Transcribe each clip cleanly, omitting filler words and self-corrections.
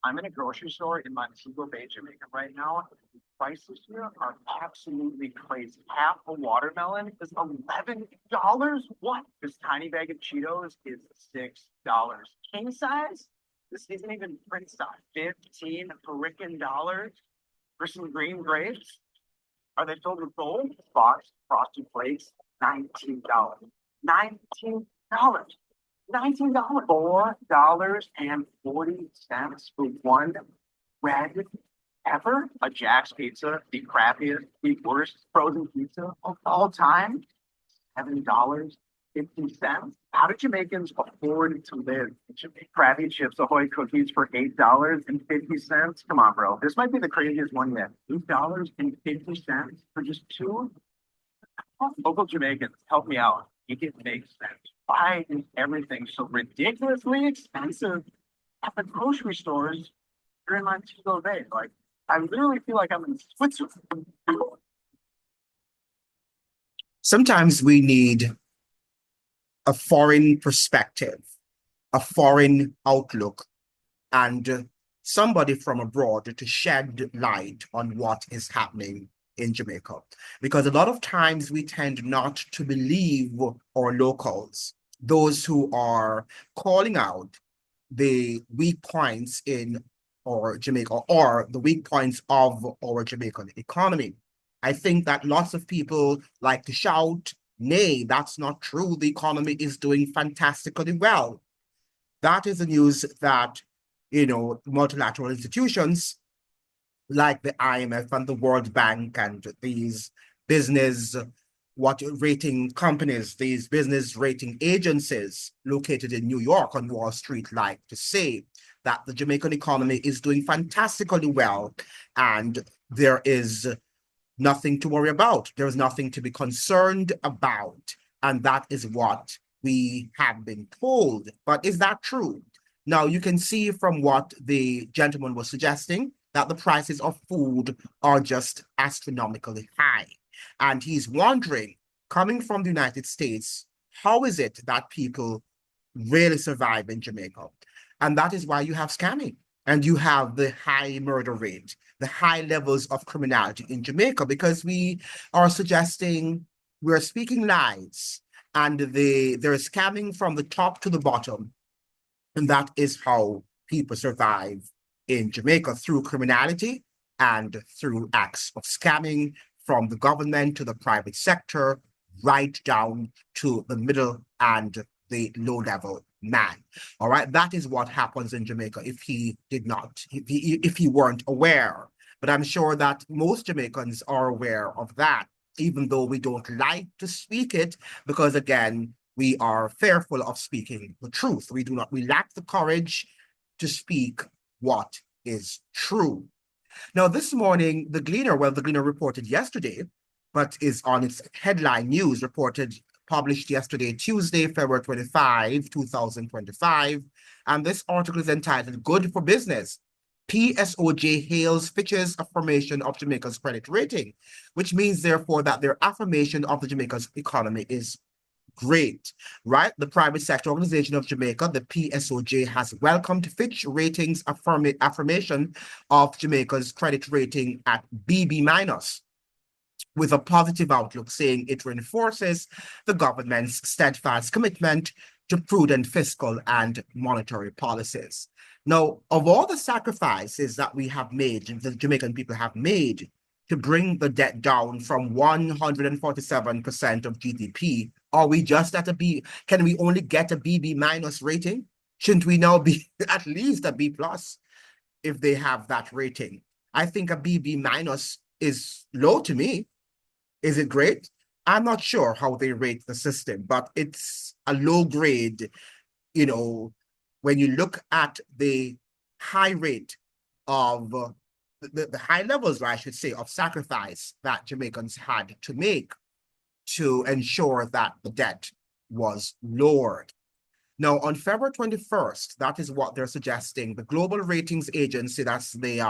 I'm in a grocery store in Montego Bay, Jamaica right now. Prices here are absolutely crazy. Half a watermelon is $11. What? This tiny bag of Cheetos is $6. King size? This isn't even print size. 15 freaking dollars for some green grapes? Are they filled with gold? Box frosted flakes, $19. $19. $19. $4.40 for one red ever. A Jack's pizza, the crappiest, the worst frozen pizza of all time. $7.50. How do Jamaicans afford to live? Krabby Chips Ahoy cookies for $8.50. Come on, bro. This might be the craziest one yet. $8.50 for just two. Local Jamaicans, help me out. Make it make sense. Why is everything so ridiculously expensive at the grocery stores here in Montego Bay? Like, I literally feel like I'm in Switzerland. Sometimes we need a foreign perspective, a foreign outlook, and somebody from abroad to shed light on what is happening in Jamaica. Because a lot of times we tend not to believe our locals, those who are calling out the weak points in our Jamaica or the weak points of our Jamaican economy. I think that lots of people like to shout, nay, that's not true. The economy is doing fantastically well. That is the news that, multilateral institutions like the IMF and the World Bank and these business what rating companies, these business rating agencies located in New York on Wall Street like to say that the Jamaican economy is doing fantastically well and there is nothing to worry about. There is nothing to be concerned about. And that is what we have been told. But is that true? Now, you can see from what the gentleman was suggesting that the prices of food are just astronomically high. And he's wondering, coming from the United States, how is it that people really survive in Jamaica? And that is why you have scamming and you have the high murder rate, the high levels of criminality in Jamaica, because we are suggesting we're speaking lies and they're scamming from the top to the bottom. And that is how people survive in Jamaica through criminality and through acts of scamming from the government to the private sector, right down to the middle and the low level man. All right. That is what happens in Jamaica if he did not, if he weren't aware. But I'm sure that most Jamaicans are aware of that, even though we don't like to speak it, because again, we are fearful of speaking the truth. We lack the courage to speak what is true. Now, this morning, the Gleaner reported yesterday, but is on its headline news, published yesterday, Tuesday, February 25, 2025. And this article is entitled Good for Business. PSOJ hails Fitch's affirmation of Jamaica's credit rating, which means, therefore, that their affirmation of the Jamaica's economy is great, right? The private sector organization of Jamaica, the PSOJ, has welcomed Fitch Ratings affirmation of Jamaica's credit rating at BB minus, with a positive outlook, saying it reinforces the government's steadfast commitment to prudent fiscal and monetary policies. Now, of all the sacrifices that we have made, the Jamaican people have made to bring the debt down from 147% of GDP, are we just at a B? Can we only get a BB minus rating? Shouldn't we now be at least a B plus if they have that rating? I think a BB minus is low to me. Is it great? I'm not sure how they rate the system, but it's a low grade, when you look at the high rate of the high levels, I should say, of sacrifice that Jamaicans had to make to ensure that the debt was lowered. Now, on February 21st, that is what they're suggesting, the global ratings agency, that's the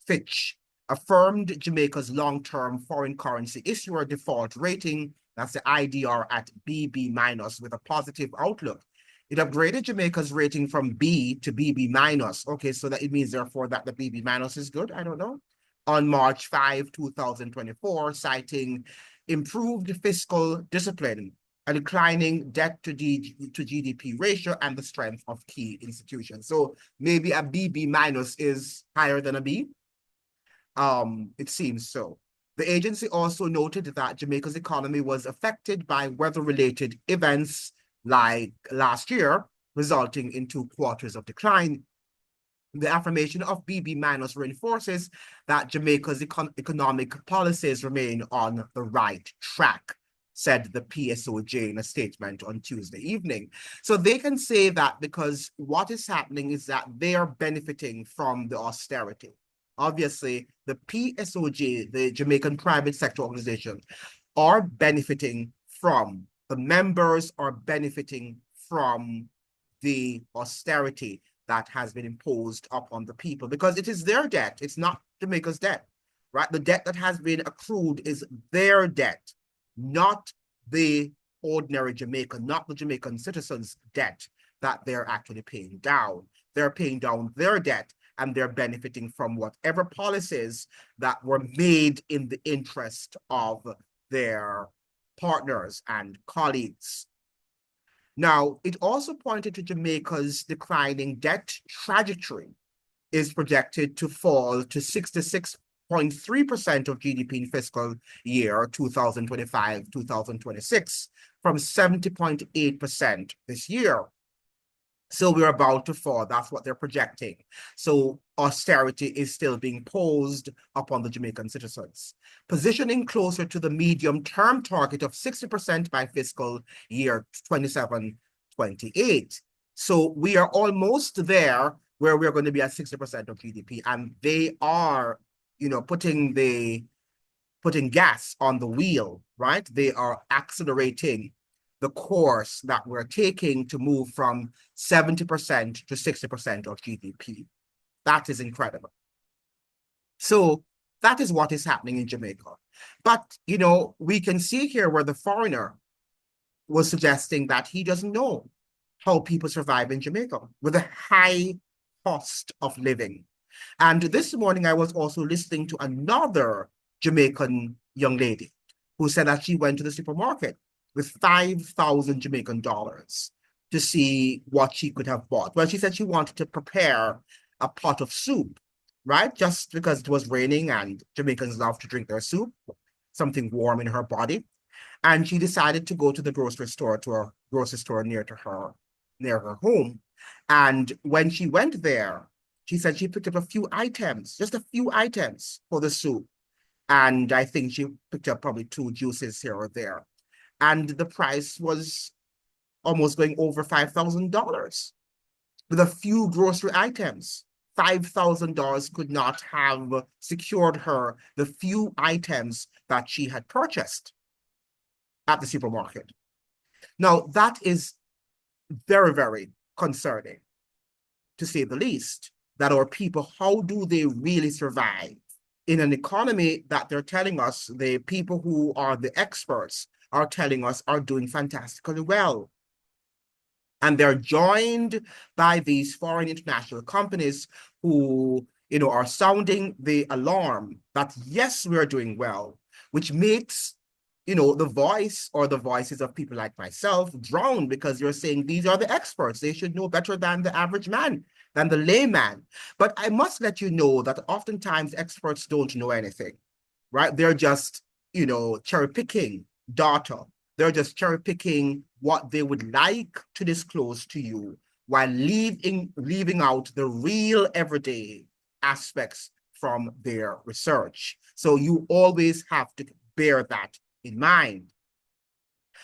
Fitch, affirmed Jamaica's long-term foreign currency issuer default rating, that's the IDR, at BB minus with a positive outlook. It upgraded Jamaica's rating from B to BB minus. Okay, so that it means therefore that the BB minus is good. I don't know. On March 5, 2024, citing improved fiscal discipline, a declining debt to GDP ratio, and the strength of key institutions. So maybe a BB minus is higher than a B. It seems so. The agency also noted that Jamaica's economy was affected by weather-related events like last year, resulting in 2 quarters of decline. The affirmation of BB minus reinforces that Jamaica's economic policies remain on the right track, said the PSOJ in a statement on Tuesday evening. So they can say that because what is happening is that they are benefiting from the austerity. Obviously, the PSOJ, the Jamaican Private Sector Organization, are benefiting from, the members are benefiting from the austerity that has been imposed upon the people because it is their debt. It's not Jamaica's debt, right? The debt that has been accrued is their debt, not the ordinary Jamaican, not the Jamaican citizens' debt that they're actually paying down. They're paying down their debt and they're benefiting from whatever policies that were made in the interest of their partners and colleagues. Now, it also pointed to Jamaica's declining debt trajectory is projected to fall to 66.3% of GDP in fiscal year 2025-2026 from 70.8% this year. So we're about to fall. That's what they're projecting. So austerity is still being posed upon the Jamaican citizens, positioning closer to the medium-term target of 60% by fiscal year 27-28. So we are almost there where we're going to be at 60% of GDP, and they are, putting gas on the wheel, right? They are accelerating the course that we're taking to move from 70% to 60% of GDP. That is incredible. So that is what is happening in Jamaica. But, we can see here where the foreigner was suggesting that he doesn't know how people survive in Jamaica with a high cost of living. And this morning, I was also listening to another Jamaican young lady who said that she went to the supermarket with 5,000 Jamaican dollars to see what she could have bought. Well, she said she wanted to prepare a pot of soup, right? Just because it was raining and Jamaicans love to drink their soup, something warm in her body. And she decided to go to the grocery store, to a grocery store near her home. And when she went there, she said she picked up a few items, just a few items for the soup. And I think she picked up probably 2 juices here or there. And the price was almost going over $5,000 with a few grocery items. $5,000 could not have secured her the few items that she had purchased at the supermarket. Now, that is very, very concerning, to say the least, that our people, how do they really survive in an economy that they're telling us, the people who are the experts are telling us are doing fantastically well. And they're joined by these foreign international companies who, are sounding the alarm that, yes, we're doing well, which makes, the voice or the voices of people like myself drown because you're saying these are the experts. They should know better than the average man, than the layman. But I must let you know that oftentimes experts don't know anything, right? They're just, cherry picking data. They're just cherry picking what they would like to disclose to you while leaving out the real everyday aspects from their research. So you always have to bear that in mind.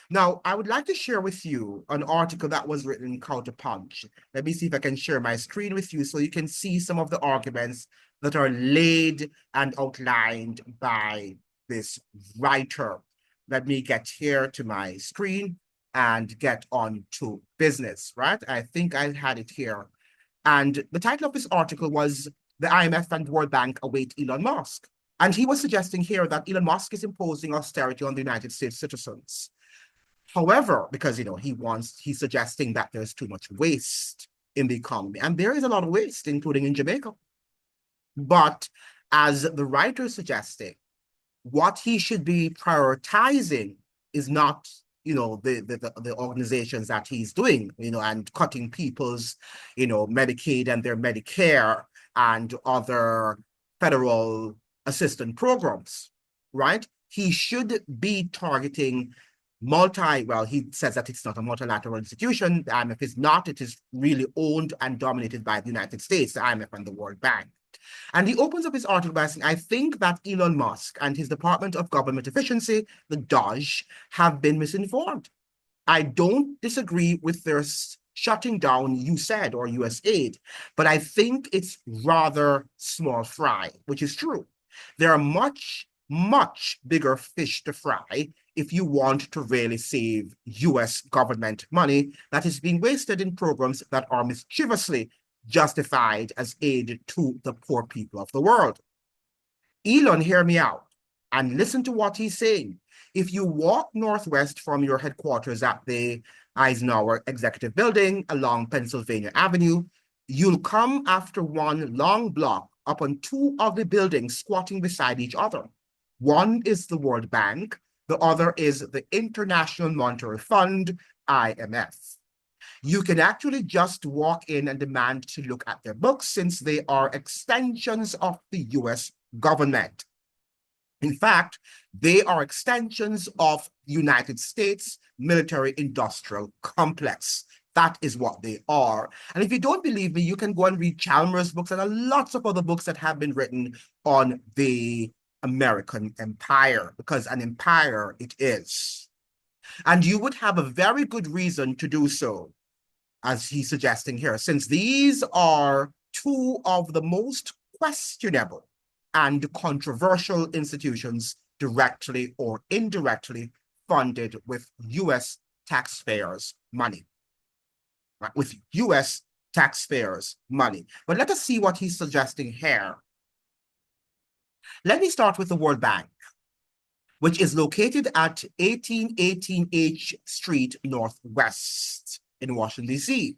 Now, I would like to share with you an article that was written in Counterpunch. Let me see if I can share my screen with you so you can see some of the arguments that are laid and outlined by this writer. Let me get here to my screen and get on to business, right? I think I had it here. And the title of this article was "The IMF and World Bank Await Elon Musk." And he was suggesting here that Elon Musk is imposing austerity on the United States citizens. However, because he's suggesting that there's too much waste in the economy, and there is a lot of waste, including in Jamaica. But as the writer is suggesting, what he should be prioritizing is not the organizations that he's doing, and cutting people's Medicaid and their Medicare and other federal assistance programs, right? He should be targeting he says that it's not a multilateral institution. The IMF is not. It is really owned and dominated by the United States, the IMF and the World Bank. And he opens up his article by saying, I think that Elon Musk and his Department of Government Efficiency, the DOGE, have been misinformed. I don't disagree with their shutting down USAID or USAID, but I think it's rather small fry, which is true. There are much, much bigger fish to fry if you want to really save US government money that is being wasted in programs that are mischievously justified as aid to the poor people of the world. Elon, hear me out and listen to what he's saying. If you walk northwest from your headquarters at the Eisenhower Executive Building along Pennsylvania Avenue, you'll come after one long block upon two of the buildings squatting beside each other. One is the World Bank, the other is the International Monetary Fund, IMF. You can actually just walk in and demand to look at their books since they are extensions of the US government. In fact, they are extensions of the United States military-industrial complex. That is what they are. And if you don't believe me, you can go and read Chalmers' books and lots of other books that have been written on the American empire, because an empire it is. And you would have a very good reason to do so, as he's suggesting here, since these are two of the most questionable and controversial institutions directly or indirectly funded with US taxpayers' money. Right? With US taxpayers' money. But let us see what he's suggesting here. Let me start with the World Bank, which is located at 1818 H Street Northwest in Washington, D.C.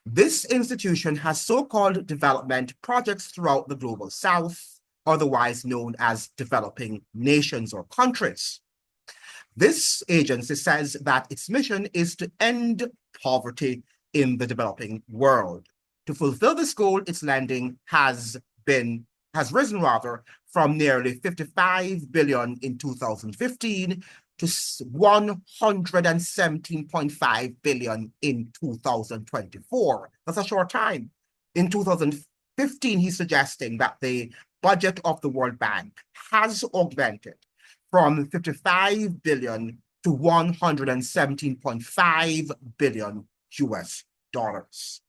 This institution has so-called development projects throughout the global South, otherwise known as developing nations or countries. This agency says that its mission is to end poverty in the developing world. To fulfill this goal, its lending has risen from nearly 55 billion in 2015 to 117.5 billion in 2024. That's a short time. In 2015, he's suggesting that the budget of the World Bank has augmented from 55 billion to 117.5 billion US dollars.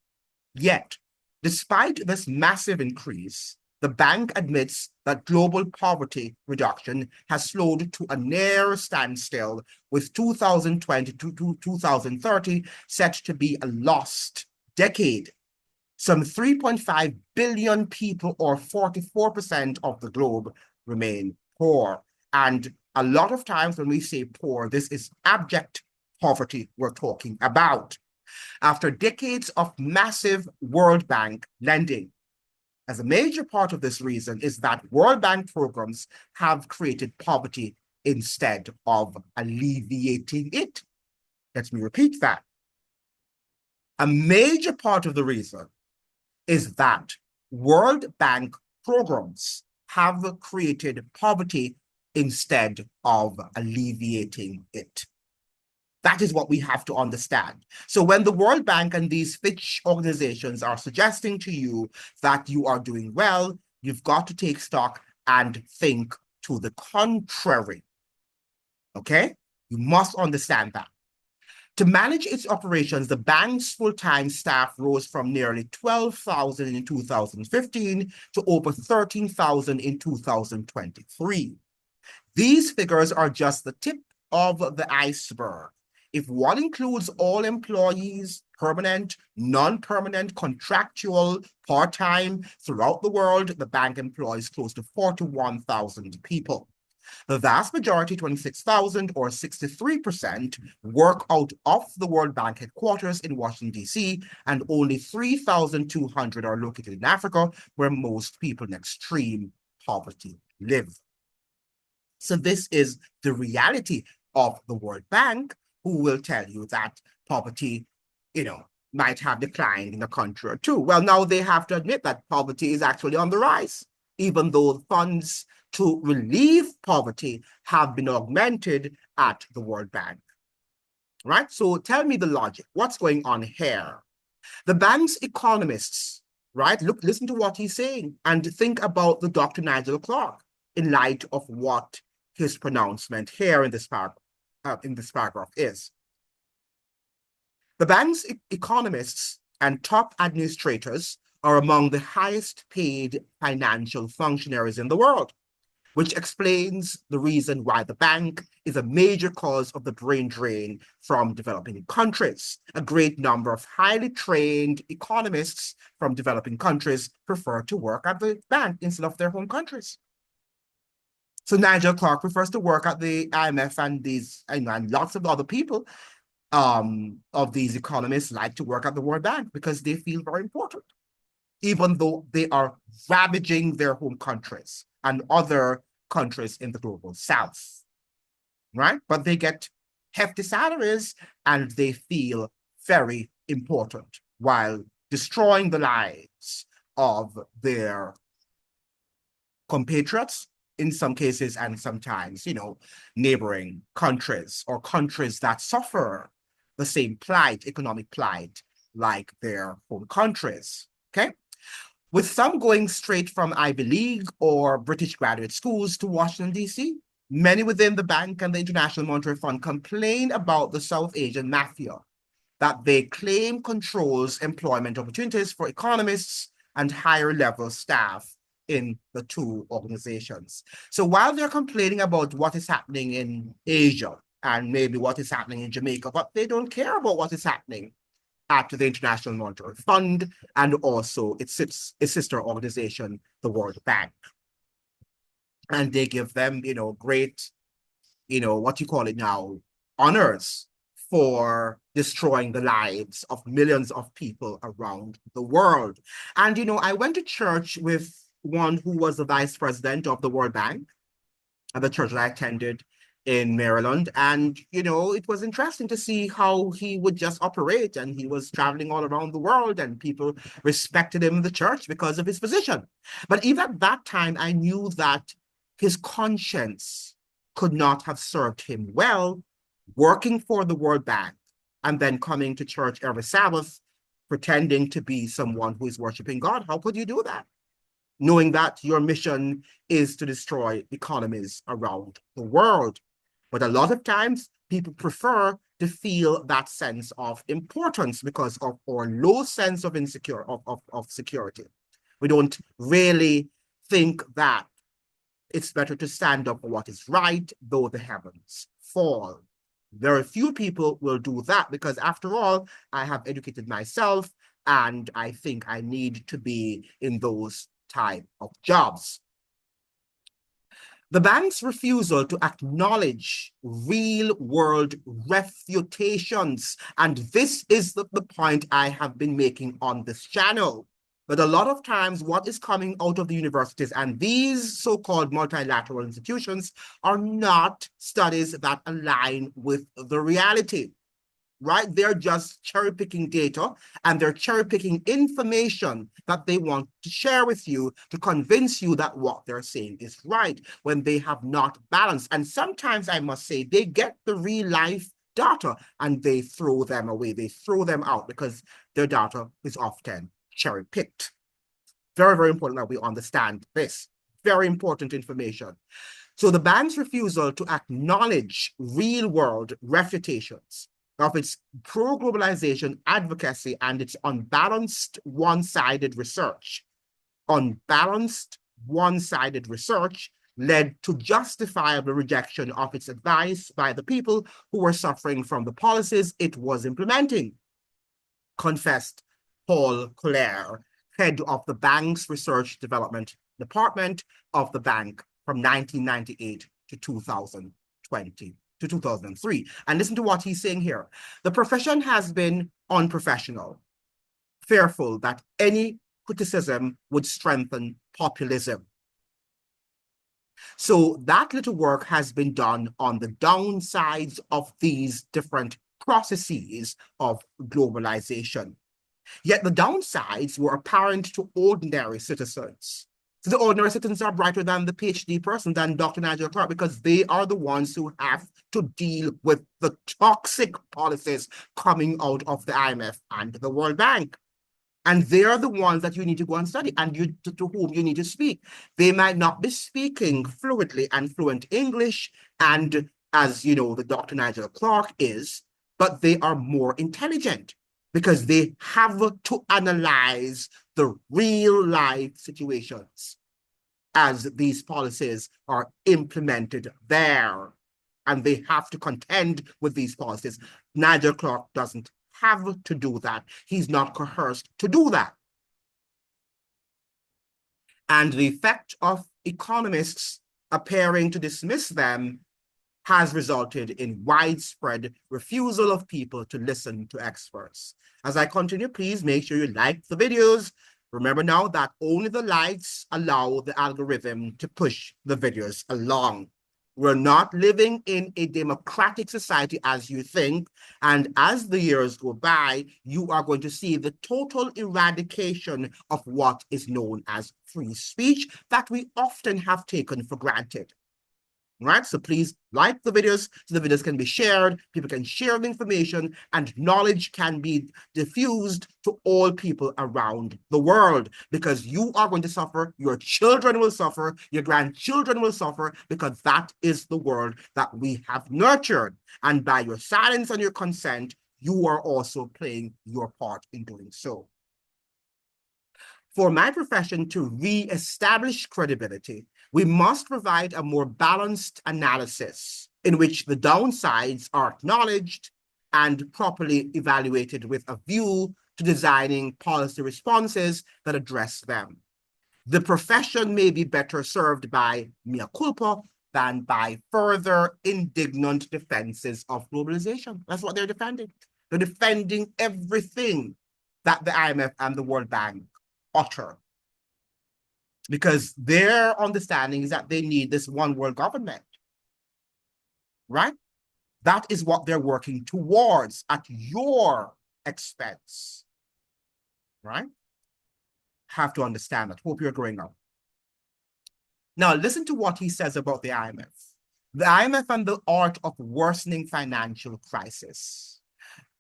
Yet, despite this massive increase, the bank admits that global poverty reduction has slowed to a near standstill, with 2020 to 2030 set to be a lost decade. Some 3.5 billion people, or 44% of the globe, remain poor. And a lot of times when we say poor, this is abject poverty we're talking about. After decades of massive World Bank lending, as a major part of this reason is that World Bank programs have created poverty instead of alleviating it. Let me repeat that. A major part of the reason is that World Bank programs have created poverty instead of alleviating it. That is what we have to understand. So when the World Bank and these Fitch organizations are suggesting to you that you are doing well, you've got to take stock and think to the contrary. Okay? You must understand that. To manage its operations, the bank's full-time staff rose from nearly 12,000 in 2015 to over 13,000 in 2023. These figures are just the tip of the iceberg. If one includes all employees, permanent, non-permanent, contractual, part-time, throughout the world, the bank employs close to 41,000 people. The vast majority, 26,000 or 63%, work out of the World Bank headquarters in Washington, D.C., and only 3,200 are located in Africa, where most people in extreme poverty live. So this is the reality of the World Bank, who will tell you that poverty, might have declined in a country or two. Well, now they have to admit that poverty is actually on the rise, even though funds to relieve poverty have been augmented at the World Bank. Right? So tell me the logic. What's going on here? The bank's economists, right? Listen to what he's saying and think about the Dr. Nigel Clark in light of what his pronouncement here in this paragraph is. The bank's economists and top administrators are among the highest paid financial functionaries in the world, which explains the reason why the bank is a major cause of the brain drain from developing countries. A great number of highly trained economists from developing countries prefer to work at the bank instead of their home countries. So Nigel Clark prefers to work at the IMF, and lots of other people of these economists like to work at the World Bank because they feel very important, even though they are ravaging their home countries and other countries in the global south, right? But they get hefty salaries and they feel very important while destroying the lives of their compatriots in some cases, and sometimes, neighboring countries or countries that suffer the same plight, economic plight, like their home countries, okay? With some going straight from Ivy League or British graduate schools to Washington, D.C., many within the bank and the International Monetary Fund complain about the South Asian mafia, that they claim controls employment opportunities for economists and higher level staff in the two organizations. So while they're complaining about what is happening in Asia and maybe what is happening in Jamaica, but they don't care about what is happening at the International Monetary Fund and also its sister organization, the World Bank. And they give them, great, what you call it now, honors for destroying the lives of millions of people around the world. And, I went to church with one who was the vice president of the World Bank at the church that I attended in Maryland. And, it was interesting to see how he would just operate. And he was traveling all around the world and people respected him in the church because of his position. But even at that time, I knew that his conscience could not have served him well working for the World Bank and then coming to church every Sabbath, pretending to be someone who is worshiping God. How could you do that? Knowing that your mission is to destroy economies around the world. But a lot of times, people prefer to feel that sense of importance because of our low sense of security. We don't really think that it's better to stand up for what is right, though the heavens fall. Very few people will do that because, after all, I have educated myself and I think I need to be in those type of jobs. The bank's refusal to acknowledge real-world refutations, and this is the point I have been making on this channel, but a lot of times what is coming out of the universities and these so-called multilateral institutions are not studies that align with the reality. Right? They're just cherry-picking data and they're cherry-picking information that they want to share with you to convince you that what they're saying is right when they have not balanced. And sometimes, I must say, they get the real-life data and they throw them away. They throw them out because their data is often cherry-picked. Very, very important that we understand this. Very important information. So the bank's refusal to acknowledge real-world refutations of its pro-globalization advocacy and its unbalanced one-sided research. Unbalanced one-sided research led to justifiable rejection of its advice by the people who were suffering from the policies it was implementing, confessed Paul Collier, head of the bank's research development department of the bank from 1998 to 2020 to 2003. And listen to what he's saying here. The profession has been unprofessional, fearful that any criticism would strengthen populism. So that little work has been done on the downsides of these different processes of globalization. Yet the downsides were apparent to ordinary citizens. So the ordinary citizens are brighter than the PhD person, than Dr. Nigel Clark, because they are the ones who have to deal with the toxic policies coming out of the IMF and the World Bank. And they are the ones that you need to go and study, and to whom you need to speak. They might not be speaking fluently and fluent English, and as you know, the Dr. Nigel Clark is, but they are more intelligent because they have to analyze the real life situations as these policies are implemented there. And they have to contend with these policies. Nigel Clark doesn't have to do that. He's not coerced to do that. And the effect of economists appearing to dismiss them has resulted in widespread refusal of people to listen to experts. As I continue, please make sure you like the videos. Remember now that only the likes allow the algorithm to push the videos along. We're not living in a democratic society as you think, and as the years go by, you are going to see the total eradication of what is known as free speech that we often have taken for granted. Right? So please like the videos so the videos can be shared, people can share the information, and knowledge can be diffused to all people around the world, because you are going to suffer, your children will suffer, your grandchildren will suffer, because that is the world that we have nurtured. And by your silence and your consent, you are also playing your part in doing so. For my profession to re-establish credibility, we must provide a more balanced analysis in which the downsides are acknowledged and properly evaluated with a view to designing policy responses that address them. The profession may be better served by mea culpa than by further indignant defenses of globalization. That's what they're defending. They're defending everything that the IMF and the World Bank utter, because their understanding is that they need this one world government, right? That is what they're working towards at your expense, right? Have to understand that. Hope you're growing up. Now, listen to what he says about the IMF. The IMF and the art of worsening financial crisis.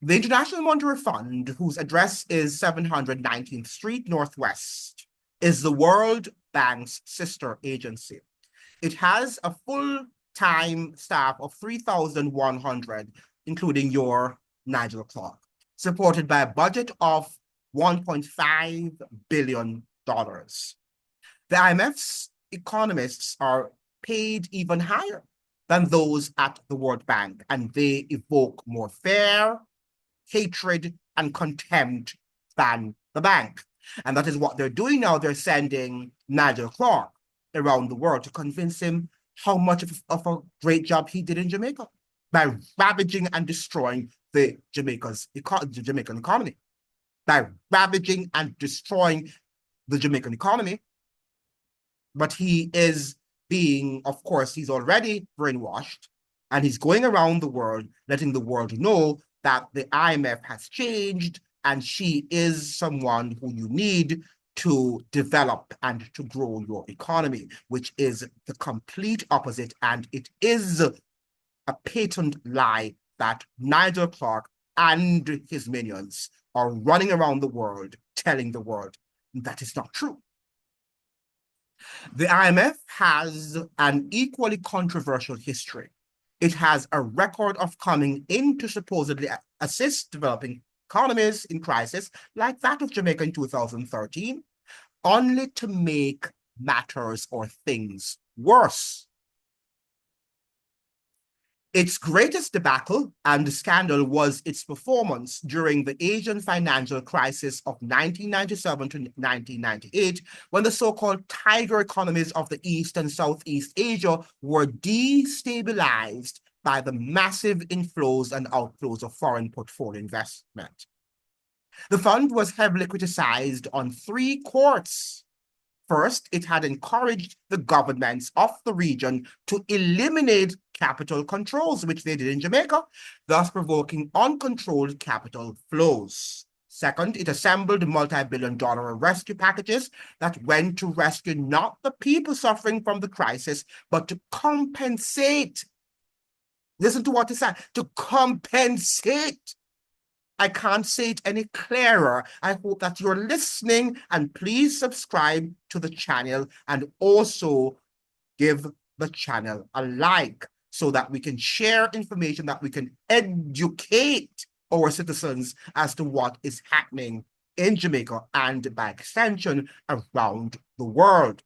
The International Monetary Fund, whose address is 719th Street Northwest, is the World Bank's sister agency. It has a full-time staff of 3,100, including your Nigel Clark, supported by a budget of $1.5 billion. The IMF's economists are paid even higher than those at the World Bank, and they evoke more fear, hatred, and contempt than the bank. And that is what they're doing now. They're sending Nigel Clark around the world to convince him how much of a great job he did in Jamaica by ravaging and destroying the Jamaican economy. By ravaging and destroying the Jamaican economy. But he is being, of course, he's already brainwashed, and he's going around the world, letting the world know that the IMF has changed and she is someone who you need to develop and to grow your economy, which is the complete opposite. And it is a patent lie that Nigel Clark and his minions are running around the world telling the world that is not true. The IMF has an equally controversial history. It has a record of coming in to supposedly assist developing economies in crisis, like that of Jamaica in 2013, only to make matters or things worse. Its greatest debacle and scandal was its performance during the Asian financial crisis of 1997 to 1998, when the so-called tiger economies of the East and Southeast Asia were destabilized by the massive inflows and outflows of foreign portfolio investment. The fund was heavily criticized on three courts. First, it had encouraged the governments of the region to eliminate capital controls, which they did in Jamaica, thus provoking uncontrolled capital flows. Second, it assembled multi-billion-dollar rescue packages that went to rescue not the people suffering from the crisis, but to compensate. Listen to what it said, to compensate. I can't say it any clearer. I hope that you're listening, and please subscribe to the channel and also give the channel a like so that we can share information, that we can educate our citizens as to what is happening in Jamaica and by extension around the world.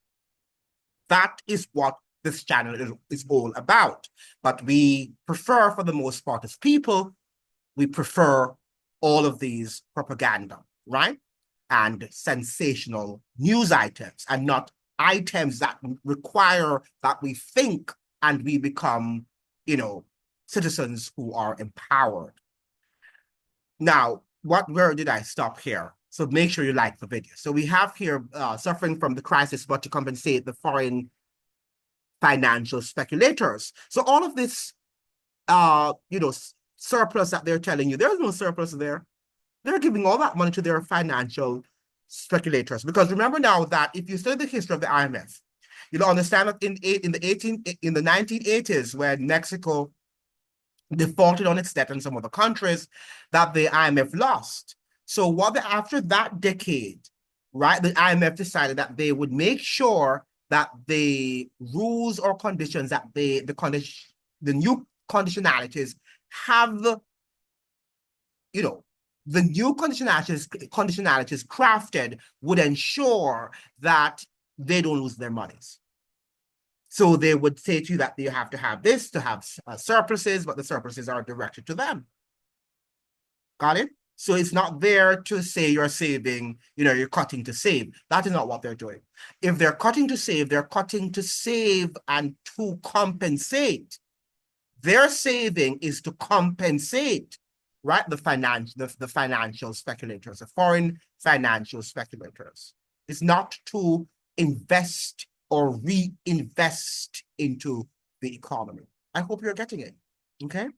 That is what this channel is all about. But we prefer, for the most part as people, we prefer all of these propaganda, right? And sensational news items, and not items that require that we think and we become, citizens who are empowered. Now, where did I stop here? So make sure you like the video. So we have here suffering from the crisis, but to compensate the foreign financial speculators. So all of this, surplus that they're telling you, there's no surplus there. They're giving all that money to their financial speculators. Because remember now that if you study the history of the IMF, you'll understand that in the 1980s, when Mexico defaulted on its debt and some other countries, that the IMF lost. So after that decade, right, the IMF decided that they would make sure that the rules or conditions that the new conditionalities have, the new conditionalities crafted would ensure that they don't lose their monies. So they would say to you that you have to have this to have surpluses, but the surpluses are directed to them. Got it? So it's not there to say you're saving, you're cutting to save. That is not what they're doing. If they're cutting to save, they're cutting to save and to compensate. Their saving is to compensate, right? The financial speculators, the foreign financial speculators. It's not to invest or reinvest into the economy. I hope you're getting it, okay?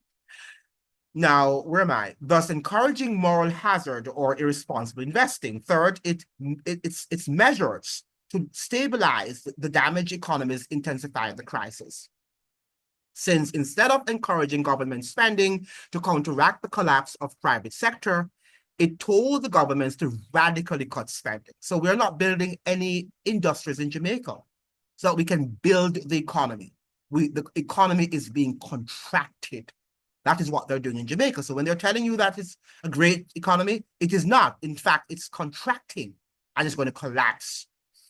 Now, where am I? Thus encouraging moral hazard or irresponsible investing. Third, it's measures to stabilize the damaged economies, intensify the crisis. Since instead of encouraging government spending to counteract the collapse of private sector, it told the governments to radically cut spending. So we're not building any industries in Jamaica so that we can build the economy. The economy is being contracted. That is what they're doing in Jamaica. So when they're telling you that it's a great economy, it is not. In fact, it's contracting and it's going to collapse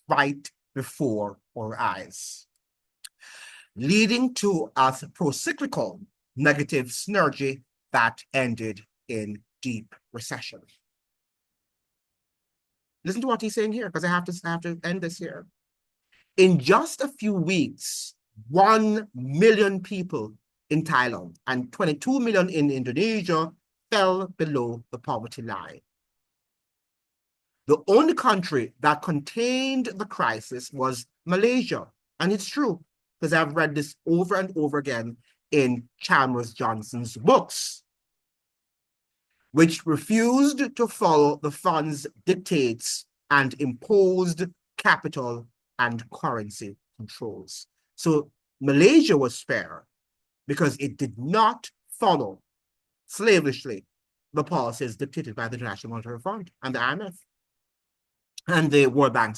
right before our eyes, leading to a pro-cyclical negative synergy that ended in deep recession. Listen to what he's saying here, because I have to end this here. In just a few weeks, 1 million people in Thailand and 22 million in Indonesia fell below the poverty line. The only country that contained the crisis was Malaysia. And it's true, because I've read this over and over again in Chalmers Johnson's books, which refused to follow the fund's dictates and imposed capital and currency controls. So Malaysia was spared because it did not follow slavishly the policies dictated by the International Monetary Fund and the IMF and the World Bank,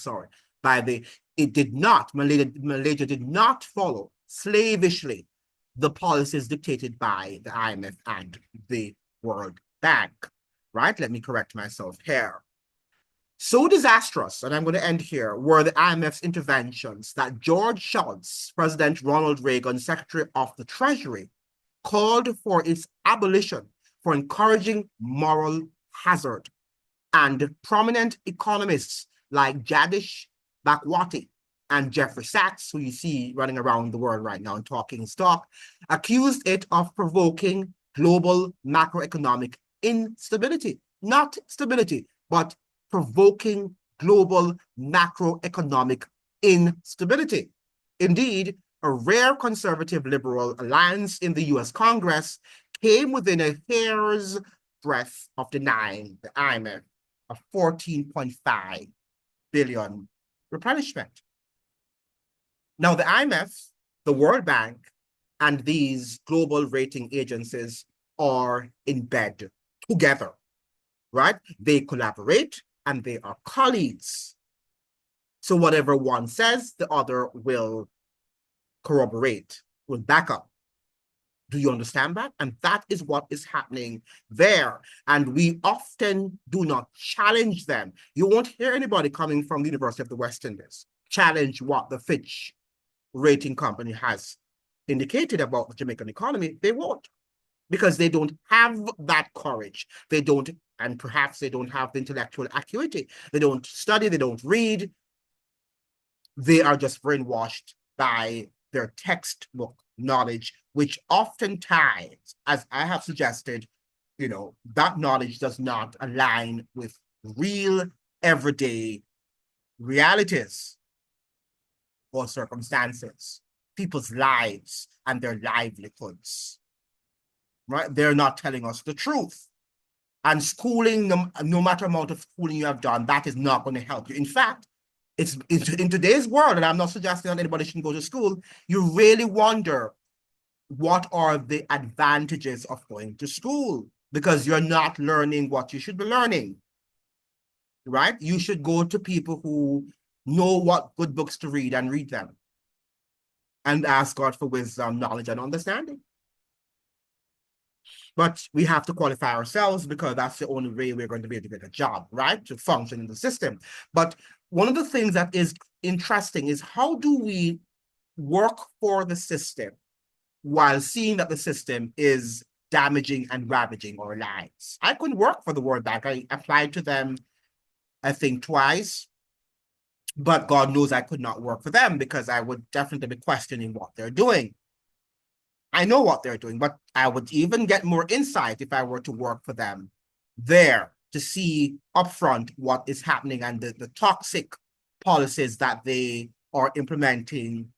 Malaysia did not follow slavishly the policies dictated by the IMF and the World Bank, right? Let me correct myself here. So disastrous, and I'm going to end here, were the IMF's interventions that George Shultz, President Ronald Reagan, Secretary of the Treasury, called for its abolition for encouraging moral hazard. And prominent economists like Jadish Bhagwati and Jeffrey Sachs, who you see running around the world right now and talking stock, accused it of provoking global macroeconomic instability. Not stability, but provoking global macroeconomic instability. Indeed, a rare conservative liberal alliance in the US Congress came within a hair's breadth of denying the IMF a 14.5 billion replenishment. Now, the IMF, the World Bank, and these global rating agencies are in bed together, right? They collaborate and they are colleagues. So whatever one says, the other will corroborate, will back up. Do you understand that? And that is what is happening there. And we often do not challenge them. You won't hear anybody coming from the University of the West Indies challenge what the Fitch rating company has indicated about the Jamaican economy. They won't, because they don't have that courage. They don't, and perhaps they don't have the intellectual acuity. They don't study, they don't read. They are just brainwashed by their textbook knowledge, which oftentimes, as I have suggested, that knowledge does not align with real everyday realities or circumstances, people's lives and their livelihoods, right? They're not telling us the truth. And schooling, no matter amount of schooling you have done, that is not going to help you. In fact, it's in today's world, and I'm not suggesting that anybody shouldn't go to school, you really wonder what are the advantages of going to school, because you're not learning what you should be learning, right? You should go to people who know what good books to read and read them and ask God for wisdom, knowledge, and understanding. But we have to qualify ourselves, because that's the only way we're going to be able to get a job, right? To function in the system. But one of the things that is interesting is, how do we work for the system while seeing that the system is damaging and ravaging our lives? I couldn't work for the World Bank. I applied to them, I think, twice. But God knows I could not work for them, because I would definitely be questioning what they're doing. I know what they're doing, but I would even get more insight if I were to work for them there, to see upfront what is happening and the toxic policies that they are implementing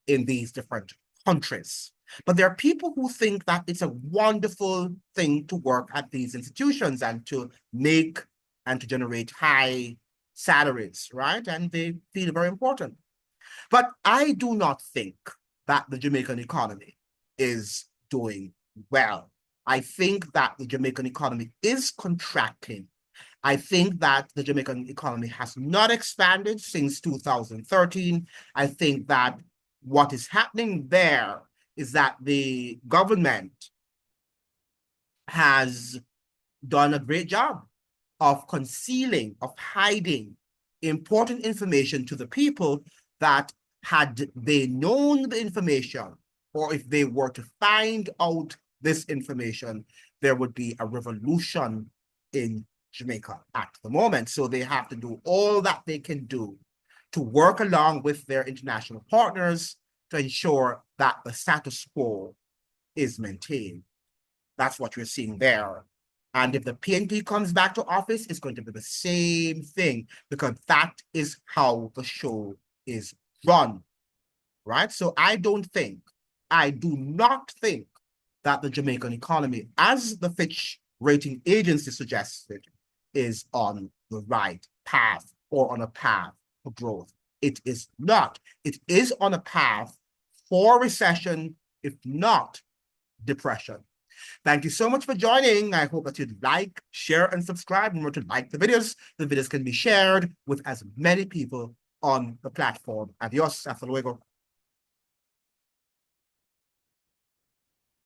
in these different countries. But there are people who think that it's a wonderful thing to work at these institutions and to make and to generate high salaries, right? And they feel very important. But I do not think that the Jamaican economy is doing well. I think that the Jamaican economy is contracting. I think that the Jamaican economy has not expanded since 2013. I think that what is happening there is that the government has done a great job of concealing, of hiding important information to the people, that had they known the information, or if they were to find out this information, there would be a revolution in Jamaica at the moment. So they have to do all that they can do to work along with their international partners to ensure that the status quo is maintained. That's what you're seeing there. And if the PNP comes back to office, it's going to be the same thing, because that is how the show is run, right? So I do not think that the Jamaican economy, as the Fitch rating agency suggested, is on the right path or on a path for growth. It is not. It is on a path for recession, if not depression. Thank you so much for joining. I hope that you'd like, share, and subscribe. Remember to like the videos. The videos can be shared with as many people on the platform. Adios, hasta luego.